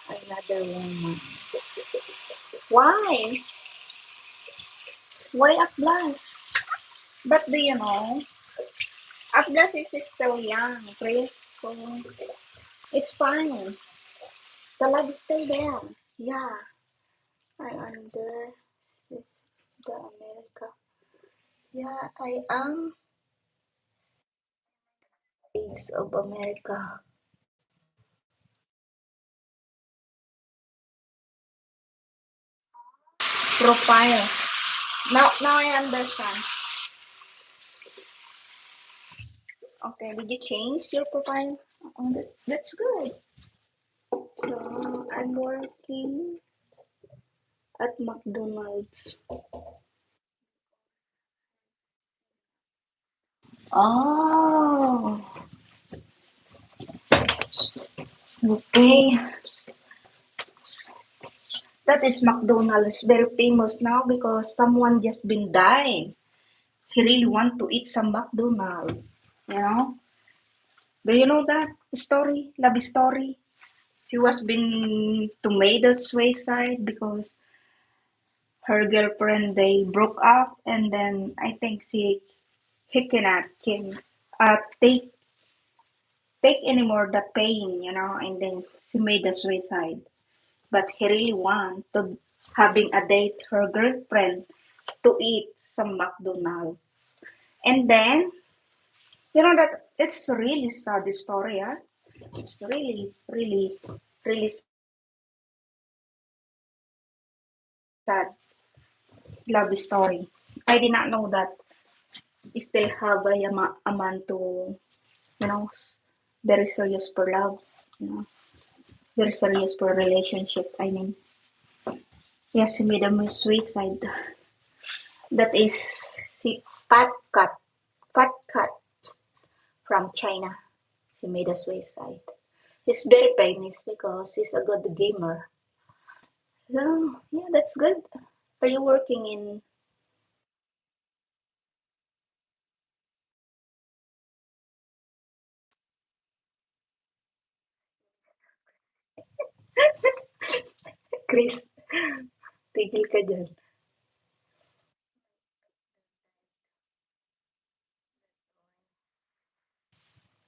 Another woman. Why? Why Atlas? But do you know, Atlas is still young, Chris. So it's fine. The love is still there. Yeah, I under the America. Yeah, I am piece of America. Profile. Now I understand. Okay, did you change your profile? Oh, that's good. So I'm working at McDonald's. Oh, okay. That is McDonald's very famous now because someone just been dying. He really want to eat some McDonald's. You know? Do you know that story? Love story? She was been tomato suicide because her girlfriend they broke up and then I think he cannot can take anymore the pain, and then she made a suicide. But he really want to having a date her girlfriend to eat some McDonald's. And then that it's really sad story, huh? It's really, really, really sad love story. I did not know that still have a man to, you know, very serious for love, you know, very serious for relationship. I mean, yes, he made a suicide. That is si Pat Cut, Pat Cut from China. She made a suicide. He's very famous because he's a good gamer. So yeah, that's good. Are you working in? Chris, tigil ka dyan.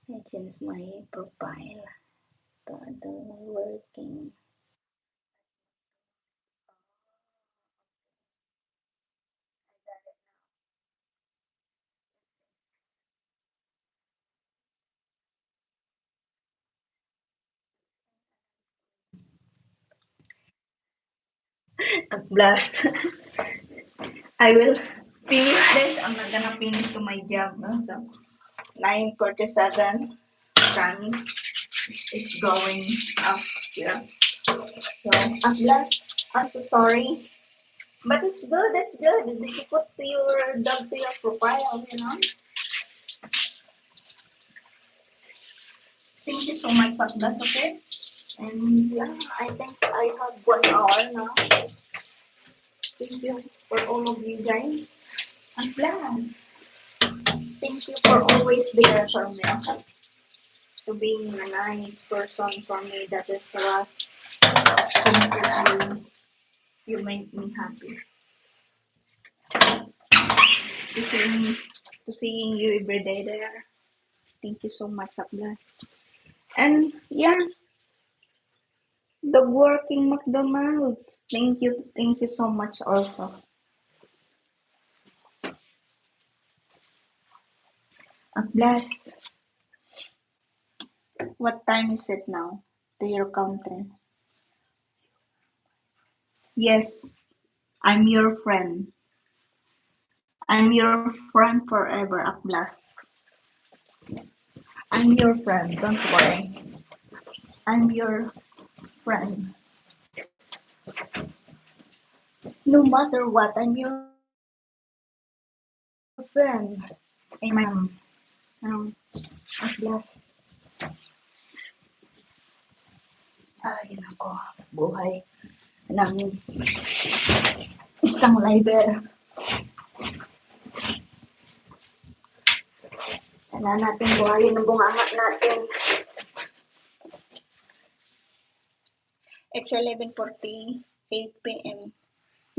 I changed my profile to the working. At blast. I will finish this. I'm not gonna finish to my job. No? So 9:47 times is going up. Yeah. So at last, I'm so sorry. But it's good, it's good. You put your dog to your profile. Thank you so much, Atlas, okay? And yeah, I think I have 1 hour now. Thank you for all of you guys. I'm glad. Thank you for always there for me. To being a nice person for me that is trust. Thank you. You make me happy. To seeing, to seeing you every day there. Thank you so much, Atlas. And yeah, the working McDonald's. Thank you so much also. Atlas, what time is it now? To your country. Yes, I'm your friend. I'm your friend forever, Atlas. I'm your friend, don't worry. I'm your friend. No matter what, I'm your friend. Amen. Atlas. Ay, nako. Buhay ng isang liber. Kailangan natin buhayin ang bunganga natin. It's 11:48 p.m.